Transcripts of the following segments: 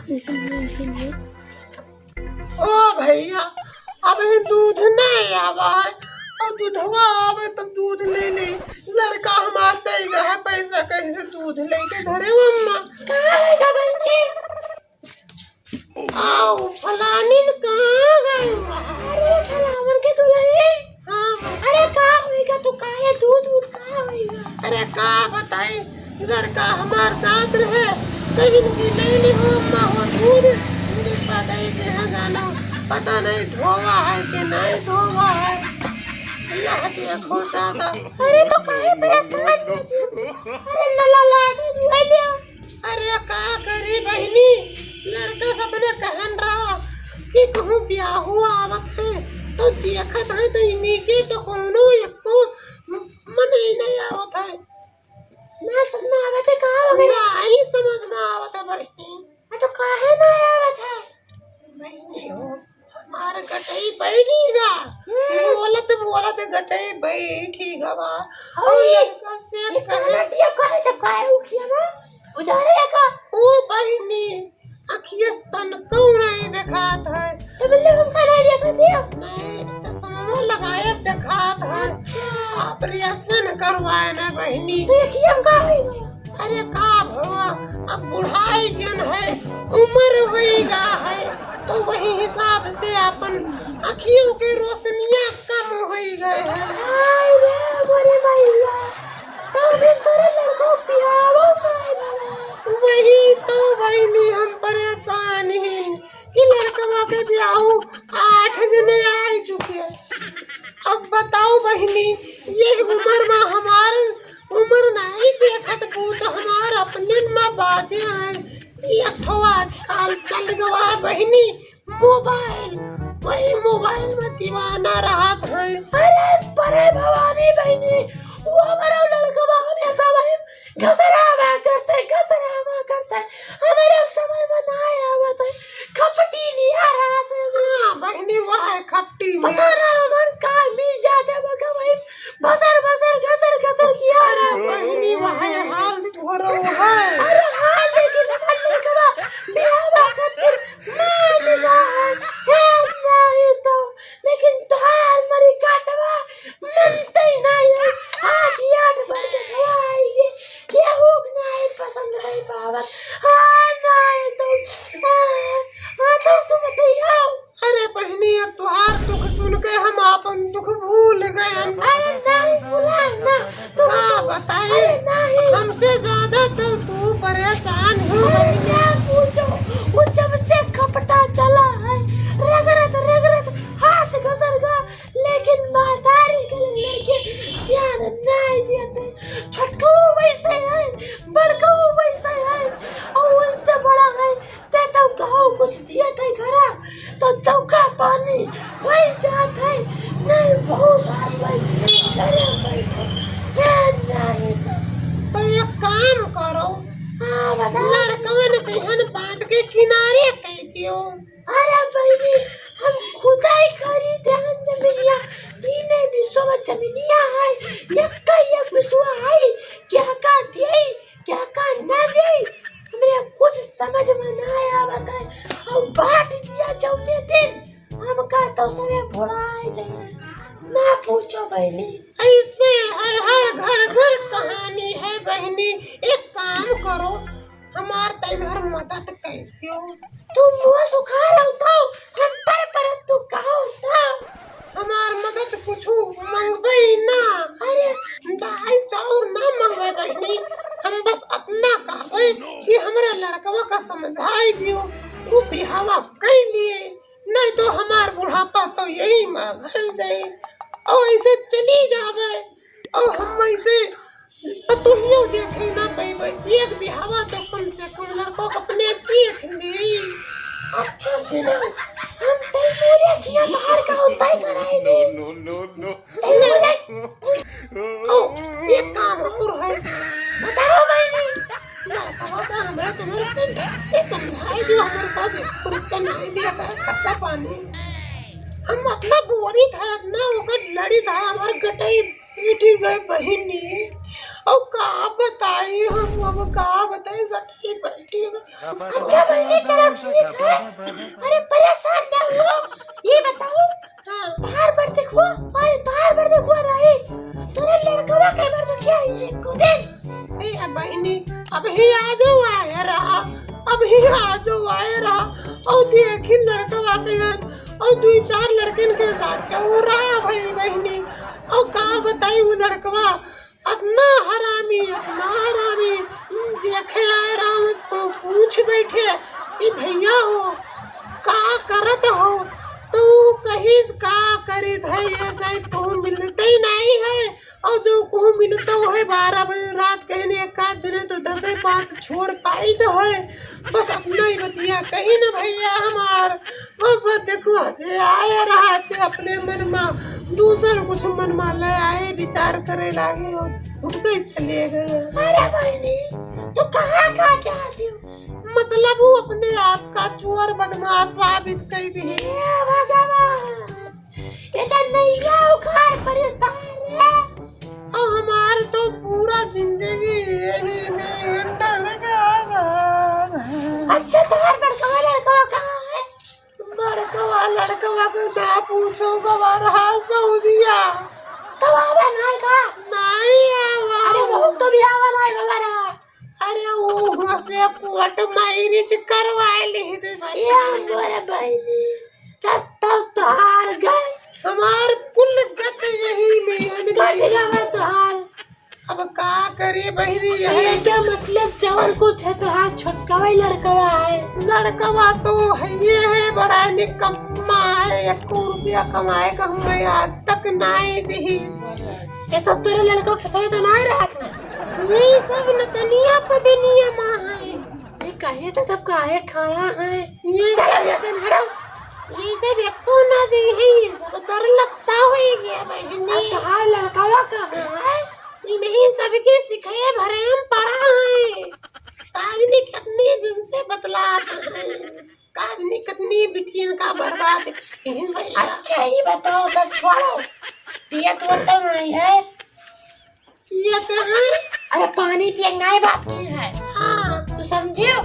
ओ भैया अबे दूध नहीं आवा है और दूधवा आवे तब दूध ले ले। लड़का हमार तैगा है पैसा कैसे दूध लेके धरे अम्मा कहाँ गई आओ फलानी कहाँ गई? अरे फलावन के दुल्हन हाँ अरे कहाँ होएगा तू काहे दूध कहाँ होएगा? अरे कहाँ बताई लड़का हमार साथ रहे कहीं नहीं हो अम्मा हो दूध मुझे पता ही कहाँ जाना पता नहीं धोवा है कि नहीं धोवा है। यह देखो दादा अरे तो काहे परेशान अरे लला लागे दुआ लिया। अरे का करी बहनी लड़का सबने कहन रहा कि कहूँ ब्याह हुआ आवत है तो देखत है तो इन्हीं के तो कोनो एको मन ही नहीं आवत है ना समझ में आवत है कहाँ हो गया नहीं समझ में आवत है बहनी तो काहे ना आवत है बहनी हो हमारे गटई बैठीगा बोलत गटई बैठीगा बा और कैसे कहे कहे जब काहे उठिया ना उजारे का ओ बहनी अखिए तन को नहीं दिखात है तो बल्ले हमका नहीं देखा दिया नहीं चश्मा लगाए दिखात है ऑपरेशन करवाए ना बहनी तो ये हमका होई अरे का भवा अब बुढ़ाई गन है उम्र होईगा है तो वही हिसाब से अपन अखियों की रोशनियां कम हो गए हैं। हाय रे मोरे भैया तो भी तेरे लड़को पियावो वही तो बहनी हम परेशान हैं कि लड़कवा के ब्याह 8 जने आ चुके अब बताओ बहनी ये उम्र में हमारे उम्र नहीं देखत भूत हमार अपने माँ बाजे हैं ये ठो आजकल चल गवा है बहनी मोबाइल वही मोबाइल में दीवाना रहा है। अरे परे भवानी बहनी वो हमारा लड़का हमेशा वही घसरावा करते हमारे समझ में ना आवत है खपटी लिया रहा था हाँ बहनी वो है खपटी में पता ना मन का मिल जाते मगर वही बसर घसर किया रहा बहनी वो है हाल हो रहा है अरे हाल लेकिन लड़का बियाह करते नहीं तो लेकिन तो हाल मरी काटवा मनते ही नहीं है 8 बजे दवा आएगी क्या होग नहीं पसंद नहीं पावत हाँ नहीं तो हाँ तो तुम बताइए अरे बहनी अब तुहार दुख सुन के हम अपन दुख भूल गए अरे नहीं भूला ना तो बताइए हमसे ज्यादा तो तू परेशान हो वो जब से खपटा चला है रगरत हाथ घसर गया लेकिन मातारी के लड़के ध्यान नहीं देते छोटको वैसे है बड़को वैसे है और उनसे बड़ा है ते तो गाँव कुछ दिया था घरा तो चौका पानी वही जात है नहीं बहुत नहीं तो ये काम करो हाँ बता लड़कवन कहन बाट के किनारे कह दियो अरे बहनी हम खुदाई करी ध्यान जमीनिया तीने विश्व जमीनिया है एक विश्व है क्या का दे क्या का ना दे हमरे कुछ समझ में ना आवत है और बाट दिया जौने दिन हमका तो समय भुलाए जाए ना पूछो बहनी ऐसे है हर घर कहानी है बहनी एक काम करो हमार तैयार मदद कैसे हो तुम मुँह सुखा रहा हम पर तू कहाँ होता हमार मदद कुछ मंगवे ना अरे दाल चाउर ना मंगवे बहनी हम बस इतना कहवे कि हमारा लड़कवा का समझाई दियो तू बिहावा कई लिए नहीं तो हमार बुढ़ापा तो यही मांगल जाए और ऐसे चली जावे और हम ऐसे पतुहियों देखे ना पाइबे एक बिहावा तो कम से कम लड़कों अपने देख ली अच्छा सुनो हम तैमूरिया किया बाहर का होता ही कराए दे नो ओ ये काम और है बताओ मैंने लड़का तो हमारा तुम्हारे ढंग से समझाए जो हमारे पास एक रुपया नहीं दिया था खर्चा पानी हम अपना बोरी था इतना होकर लड़ी था हमारे गटई पीटी गए बहनी और का बताई हम अब का बताई हाय गटी पलटी। अच्छा बहनी चलो ठीक है। अरे परेशान ना हो, ये बताओ बाहर पर देखो, बाहर पर देखो रही तोरे लड़कवा के बार देखिया ये कूदे। ए बहनी अभी आ जाओ आए रहा, अभी आ जाओ आए रहा और देखी लड़कवा के और 2-4 लड़कन के साथ हो रहा भाई बहनी। और कहा बताई वो लड़कवा इतना हरामी देखे आए रहा पूछ बैठे कि भैया हो का करत हो, तो कहीं का करे है ये शायद कहूँ मिलते ही नहीं है। और जो कहूँ मिलता है 12 बजे रात कहने का जने तो 10-5 छोड़ पाई तो है। बस अपना ही बतिया कहीं ना भैया हमार वो देखो जे आए रहा थे अपने मन में दूसर कुछ मन में ले आए विचार करे लागे और उठ के चले गए। अरे बहनी तू कहाँ जाती हो? मतलब वो अपने आप का चोर बदमाश साबित कर दी। इधर नहीं आओ घर परिस्तान है और हमारे तो पूरा जिंदगी यही में लगा। अच्छा तुम्हारा लड़कवा कहाँ है? लड़कवा को ना पूछो गवारा सऊदिया तो आवा नहीं का नहीं आवा। अरे वो तो भी आवा नहीं गवारा। अरे वो से कोर्ट मैरिज करवाए ली थे भैया मेरे बहनी। तब तो हार गए हमार कुल गत यही में तो हाल। अब का करे बहनी यही क्या मतलब जवान कुछ है तो हाथ छटकावा लड़कवा है। लड़कवा तो है ये है बड़ा निकम्मा है, 1 रुपया कमाए का मैं आज तक नहीं दी। ये सब तेरे लड़कों के साथ तो नहीं रहा। ये सब नचनिया पदनिया माँ है। ये कहे तो सब काहे खड़ा है। ये सब एको ना जी है, ये सब डर लगता हुई गया बहनी। कहाँ लड़कवा कहाँ है? नहीं सबके सिखाए भरे हम पढ़ा है। काजनी कितनी दिन से बतलाता है, काजनी कितनी बिटियन का बर्बाद। अच्छा ये बताओ सब छोड़ो, पियत तो नहीं है? पियत है। अरे पानी पिए नहीं बात की है। हाँ तू समझियो।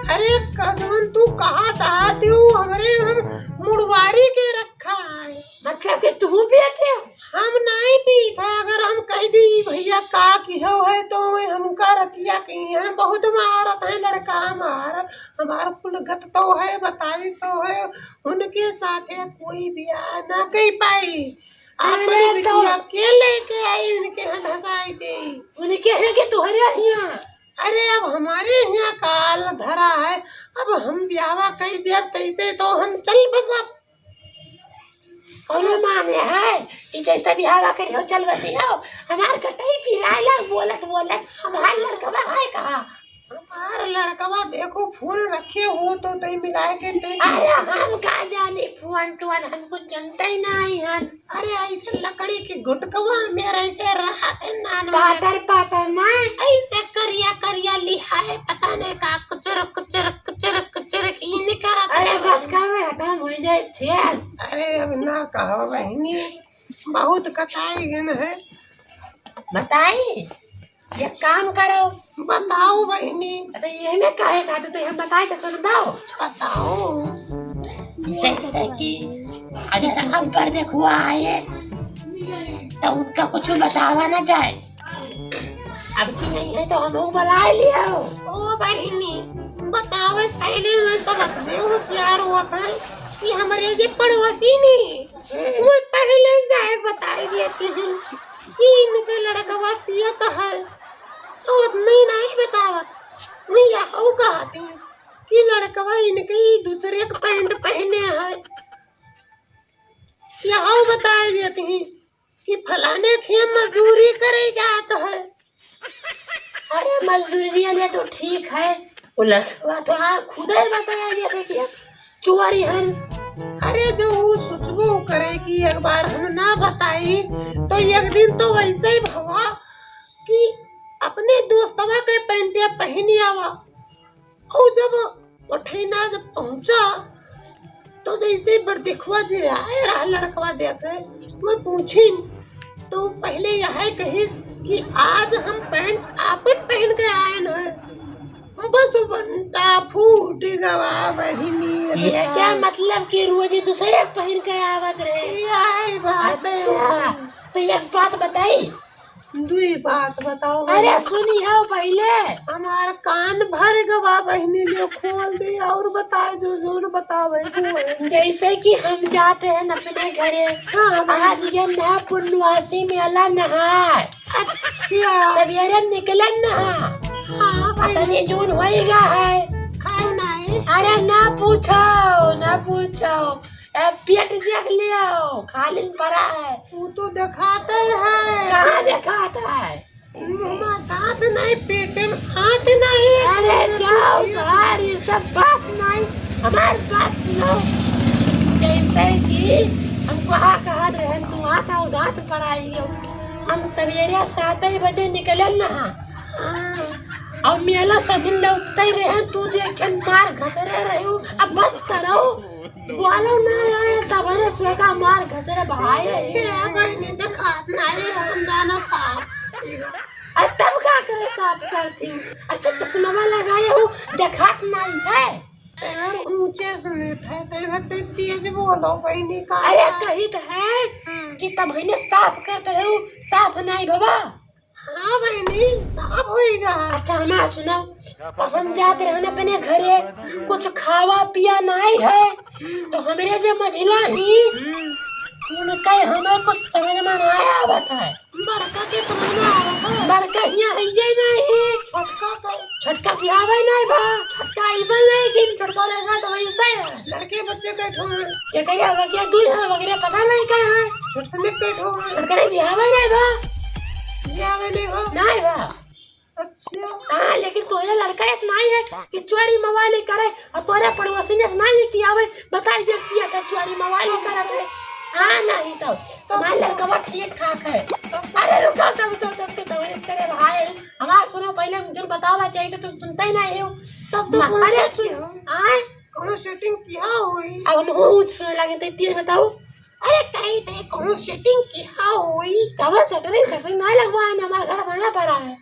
अरे कदमन तू कहाँ चाहती हूँ हमरे हम मुड़वारी के रखा है। मतलब कि तू पियते हो? हम नहीं पीता। अगर हम कह दी भैया का की हो है तो हमका रतिया की है बहुत मारत है लड़का हमार कुल गत तो है बताई तो है उनके साथ है कोई ब्याह ना कर पाई। अपनी बिटिया के लेके आई उनके हंसाई दे उनके है के तोहरे यहाँ। अरे अब हमारे यहाँ काल धरा है, अब हम ब्याह कह दे तैसे तो हम चल बस कौन माने है कि जैसा भी हवा करी हो चल बसी हो। हमार कटाई पिराइला बोलत हमार लड़कवा है कहाँ? हमार लड़कवा देखो फोन रखे हो तो तई मिलाए के ते। अरे हम का जाने फोन टोन हमको जानते ही नहीं है। अरे ऐसे लकड़ी के गुटकवा मेरे ऐसे रहा थे नान पातर ना ऐसे करिया लिहा है पता नहीं का कुचर की नहीं करत। अरे बस का में हटा हो जाए छे। अरे अब ना कहो बहनी बहुत कटाई गन है। बताई ये काम करो। बताओ बहनी। तो ये में काहे खाते तो हम बताए तो सुन बताओ। जैसे कि अगर हम पर देखो आए तो उनका कुछ बतावा ना जाए। अब की नहीं है तो हम लोग बुला लिया। ओ बहनी बताओ इस पहले मैं सब दे होशियार होता है कि हमारे ये पड़ोसी नहीं वो पहले जाए बता देते हैं कि इनके लड़का पियत है तो नहीं बतावत। वो यहाँ कहते हैं कि लड़कवा इनके दूसरे का पैंट पहने है। यहाँ बता देते हैं कि फलाने के मजदूरी करे जाता है। अरे मजदूरी ले तो ठीक है, वो लड़कवा तो खुद ही बताया गया कि चोरी है। अरे जो वो सोचबो करे कि एक बार हम ना बताई तो एक दिन तो वैसे ही भवा कि अपने दोस्तवा के पैंटे पहनी आवा। और जब उठैना जब पहुंचा तो जैसे बर देखवा जे आए रहा लड़कवा देखे वो पूछी तो पहले यह कहिस कि आज हम पैंट आपन पहन के आए न। सुबंटा फूट गवा बहिनी। ये क्या मतलब कि रोज ही दूसरे पहन के आवत रहे? यही बात है। अच्छा, तो एक बात बताई। दुई बात बताओ। अरे सुनी हो पहले। हमार कान भर गवा बहिनी ले खोल दे और बता दो जोर बतावे। जैसे कि हम जाते हैं अपने घरे। हाँ, आज ये नया पूर्णवासी मेला नहाए। अच्छा सवेरे निकलन नहा। हाँ अपने जून होएगा है। खाओ नहीं। अरे ना पूछो ना पूछो, पेट देख लियो खाली पड़ा है। वो तो दिखाते हैं। कहाँ दिखाता है? मुँह में दांत नहीं, पेट में हाथ नहीं। अरे जाओ बाहर, ये सब बात नहीं, हमारी बात सुनो। जैसे कि हम कहा रहे तू आता हो दांत पड़ाई हो। हम सवेरे 7 बजे निकले नहा और मेला सभी लौटते ही रहे। तू देखे मार घसरे रहे हो। अब बस करो, बोलो ना आए तब ने स्वेगा मार घसरे बहाए। बहनी दिखा नहीं हम जाना साफ। अब तब क्या करे साफ करती हूँ। अच्छा चश्मा लगाए हो दिखात नहीं है। यार ऊंचे सुने थे तो तेज बोलो बहनी का। अरे कही तो है कि तब ने साफ करते रहो, साफ नहीं बाबा। हाँ बहनी साफ होएगा। अच्छा हमारा सुनाओ। अब हम जाते रहे ना अपने घरे, कुछ खावा पिया नहीं है तो हमारे जो मझिला ही उनका हमें कुछ समझ में नहीं आवत है। बड़का के समझ में आवत है। बड़का यहाँ है ये नहीं, छोटका का छोटका बिहावे नहीं बा, छोटका इवन नहीं कि छोटका रहेगा तो वैसे है। लड़के बच्चे बैठो हैं। क्या करिए वगैरह दूध है वगैरह पता नहीं क्या है। छोटने बैठो हैं। छोटका बिहावे नहीं बा, बियाह नहीं हो। नहीं बा। अच्छा हाँ लेकिन तोरे लड़का ऐसा नहीं है कि चोरी मवाली करे और तोरे पड़ोसी ने नहीं कि आवे बताई दे पिया का चोरी मवाली करत है। हाँ नहीं तो तुम्हारा लड़का वो ठीक ठाक है। अरे रुको तब इसके भाई हमारा सुनो पहले मुझे बतावा चाहिए तो तुम सुनते ही नहीं हो। तब तो अरे सुन आए कौन सेटिंग किया हुई। अब हम ऊँच सुन लगे तो तीन बताओ। अरे कहीं थे कौन सेटिंग किया हुई। कब सेटरिंग नहीं लगवाए ना, हमारा घर बना पड़ा है।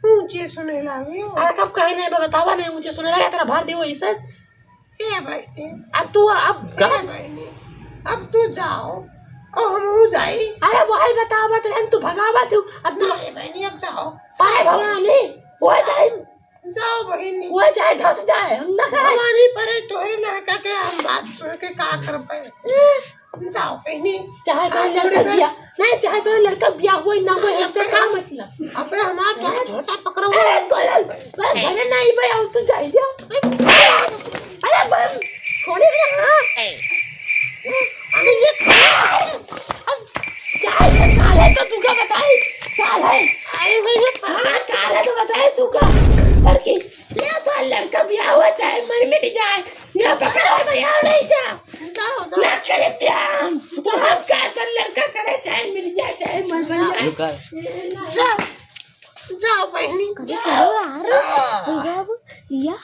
ऊंचे सुने लगे। अरे कब कहीं नहीं बतावा नहीं ऊँचे सुने लगे तेरा भर दियो इसे। ए भाई अब तू अब बहनी अब तू जाओ और हम हो जाए। अरे वही बतावत रहन तू भगावत तू। अब तू बहनी अब जाओ। पाए भगवानी वो जाए, जाओ बहनी वो जाए धस जाए हम ना करे। हमारी पर तोरे लड़का के हम बात सुन के का कर पाए। जाओ बहनी। चाहे तो लड़का बिया नहीं, चाहे तो लड़का बिया हुआ ना हुआ इससे क्या मतलब। अबे हमारा तो छोटा पकड़ो। अरे तो घरे नहीं भाई अब तू जाए दियो। अरे बम छोड़ी ना। अरे ये जाए काल है तो तू क्या बताई काल है। अरे भैया हाँ काल है तो बताए तू का लड़की ये तो लड़का बिया हुआ चाहे मर मिट जाए ना पकड़ो भैया नहीं जा। जाओ ना करे प्यार तो हम क्या कर लड़का करे चाहे मिल जाए चाहे मर जाए। जाओ जाओ बहनी। कभी करो यार, या